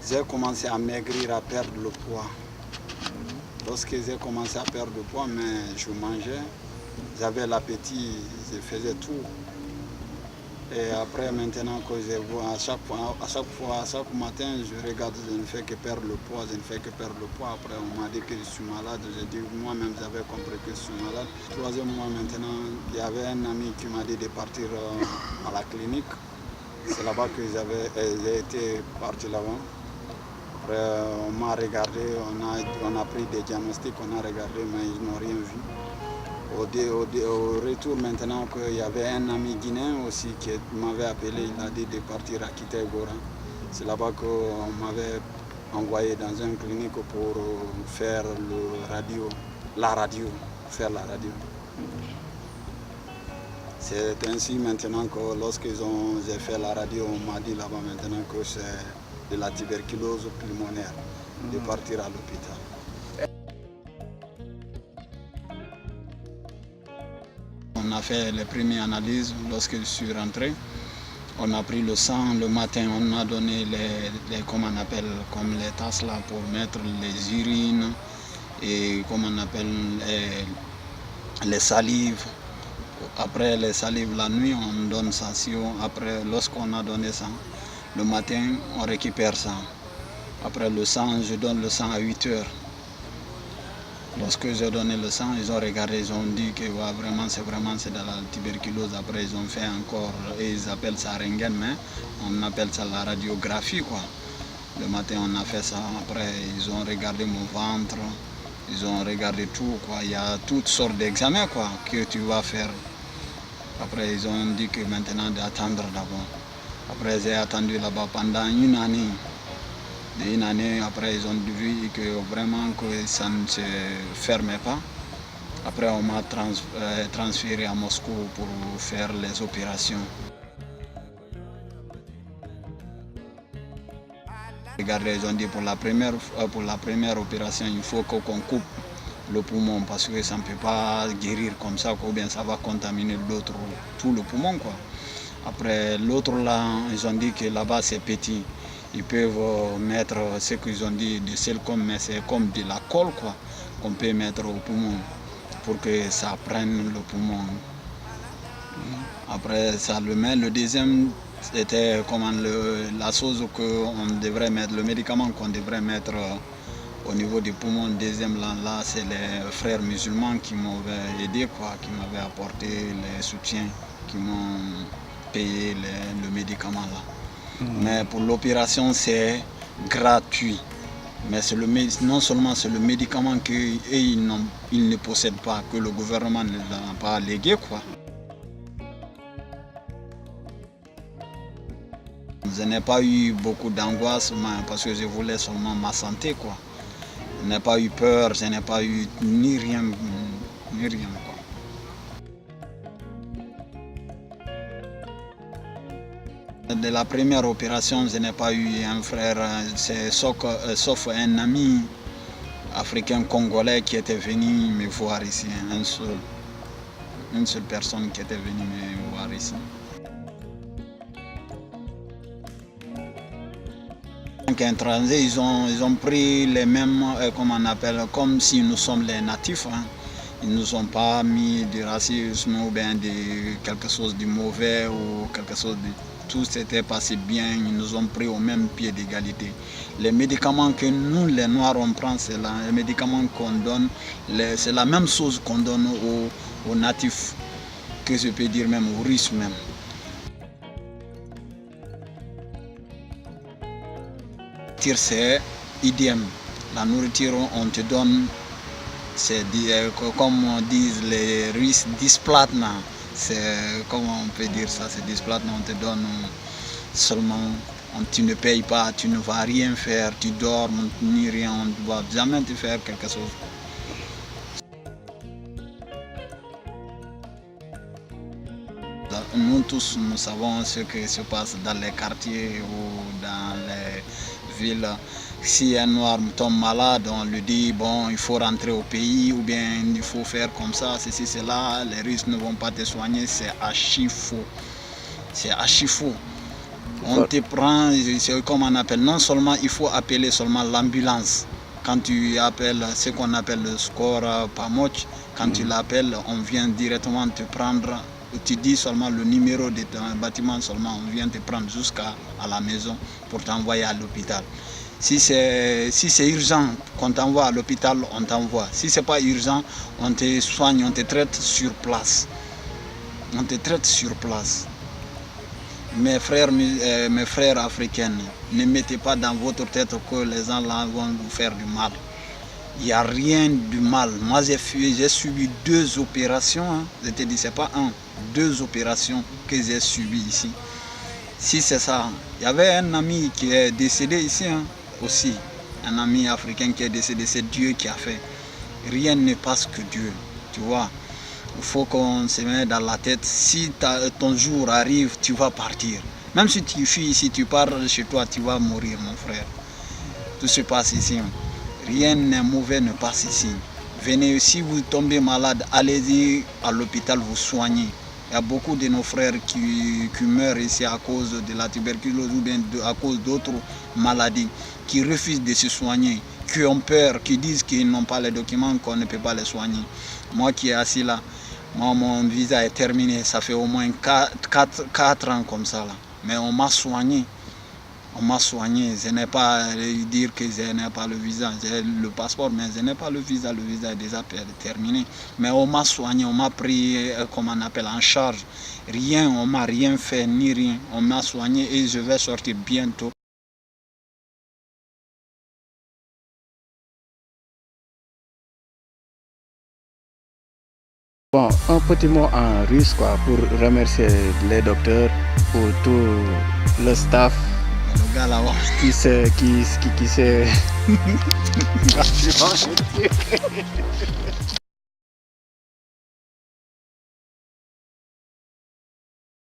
j'ai commencé à maigrir, à perdre le poids. Lorsque j'ai commencé à perdre le poids, mais je mangeais, j'avais l'appétit, je faisais tout. Et après, maintenant que je vois, à chaque matin, je regarde, je ne fais que perdre le poids, je ne fais que perdre le poids. Après, on m'a dit que je suis malade. J'ai dit, moi-même, j'avais compris que je suis malade. Troisième mois maintenant, il y avait un ami qui m'a dit de partir à la clinique. C'est là-bas que j'ai été parti là-bas. Après, on m'a regardé, on a pris des diagnostics, on a regardé, mais ils n'ont rien vu. Au retour maintenant qu'il y avait un ami guinéen aussi qui m'avait appelé, il a dit de partir à Kitagora. C'est là-bas qu'on m'avait envoyé dans une clinique pour faire la radio. C'est ainsi maintenant que lorsque j'ai fait la radio, on m'a dit là-bas maintenant que c'est de la tuberculose pulmonaire, de partir à l'hôpital. On a fait les premières analyses lorsque je suis rentré. On a pris le sang le matin, on a donné comment on appelle, comme les tasses là pour mettre les urines et comment on appelle les salives. Après les salives la nuit, on donne ça. Après, lorsqu'on a donné ça, le matin, on récupère ça. Après le sang, je donne le sang à 8 heures. Lorsque j'ai donné le sang, ils ont regardé, ils ont dit que ouais, vraiment c'est de la tuberculose. Après ils ont fait encore, et ils appellent ça rentgen, mais on appelle ça la radiographie quoi. Le matin on a fait ça, après ils ont regardé mon ventre, ils ont regardé tout quoi. Il y a toutes sortes d'examens quoi que tu vas faire. Après ils ont dit que maintenant d'attendre d'abord. Après j'ai attendu là-bas pendant une année. Une année après, ils ont vu que vraiment que ça ne se fermait pas. Après, on m'a transféré à Moscou pour faire les opérations. Regardez, ils ont dit pour la première opération, il faut qu'on coupe le poumon parce que ça ne peut pas guérir comme ça, ou bien ça va contaminer tout le poumon. Quoi. Après, l'autre là, ils ont dit que là-bas c'est petit. Ils peuvent mettre ce qu'ils ont dit de silicone, mais c'est comme de la colle quoi, qu'on peut mettre au poumon pour que ça prenne le poumon. Après ça le met. Le deuxième c'était comment la chose qu'on devrait mettre, le médicament qu'on devrait mettre au niveau du poumon. Le deuxième là c'est les frères musulmans qui m'avaient aidé quoi, qui m'avaient apporté les soutiens, qui m'ont payé le médicament là. Mais pour l'opération, c'est gratuit. Mais non seulement c'est le médicament qu'ils ne possèdent pas, que le gouvernement ne l'a pas légué. Quoi. Je n'ai pas eu beaucoup d'angoisse parce que je voulais seulement ma santé. Quoi. Je n'ai pas eu peur, je n'ai pas eu ni rien. Quoi. De la première opération, je n'ai pas eu un frère, sauf un ami africain congolais qui était venu me voir ici, une seule personne qui était venue me voir ici. En tant qu'étrangers, ils ont pris les mêmes, comment on appelle, comme si nous sommes les natifs. Hein. Ils ne nous ont pas mis du racisme ou bien quelque chose de mauvais ou quelque chose de... Tout s'était passé bien, ils nous ont pris au même pied d'égalité. Les médicaments que nous, les Noirs, on prend, c'est les médicaments qu'on donne, c'est la même chose qu'on donne aux natifs, que je peux dire même aux riches même. C'est idem. La nourriture, on te donne, c'est comme on dit les Russes, displatna. C'est comment on peut dire ça, c'est displatna, on te donne seulement, tu ne payes pas, tu ne vas rien faire, tu dors, ni rien, on ne va jamais te faire quelque chose. Nous tous, nous savons ce qui se passe dans les quartiers ou dans les villes. Si un noir tombe malade, on lui dit bon, il faut rentrer au pays ou bien il faut faire comme ça, ceci, cela, les Russes ne vont pas te soigner, c'est archi faux. C'est archi faux. On te prend, c'est comme on appelle, non seulement il faut appeler seulement l'ambulance. Quand tu appelles ce qu'on appelle le score PAMOC, quand tu l'appelles, on vient directement te prendre. Tu dis seulement le numéro de ton bâtiment, seulement on vient te prendre jusqu'à la maison pour t'envoyer à l'hôpital. Si c'est urgent qu'on t'envoie à l'hôpital, on t'envoie. Si ce n'est pas urgent, on te soigne, on te traite sur place. On te traite sur place. Mes frères africains, ne mettez pas dans votre tête que les gens là vont vous faire du mal. Il n'y a rien de mal. Moi, j'ai subi 2 opérations. Hein. Je te dis, c'est pas 2 opérations que j'ai subies ici. Si c'est ça, il y avait un ami qui est décédé ici hein, aussi. Un ami africain qui est décédé, c'est Dieu qui a fait. Rien ne passe que Dieu, tu vois. Il faut qu'on se mette dans la tête, si ton jour arrive, tu vas partir. Même si tu fuis ici, tu pars chez toi, tu vas mourir, mon frère. Tout se passe ici. Rien de mauvais ne passe ici. Venez, si vous tombez malade, allez-y à l'hôpital vous soigner. Il y a beaucoup de nos frères qui meurent ici à cause de la tuberculose ou bien à cause d'autres maladies, qui refusent de se soigner, qui ont peur, qui disent qu'ils n'ont pas les documents, qu'on ne peut pas les soigner. Moi qui est assis là, moi, mon visa est terminé, ça fait au moins 4 ans comme ça là. Mais on m'a soigné. On m'a soigné. Je n'ai pas à dire que je n'ai pas le visa. J'ai le passeport, mais je n'ai pas le visa. Le visa est déjà terminé. Mais on m'a soigné, on m'a pris, comme on appelle, en charge. Rien, on m'a rien fait, ni rien. On m'a soigné et je vais sortir bientôt. Bon, un petit mot en russe quoi, pour remercier les docteurs, pour tout le staff Le gars là-bas. qui s'est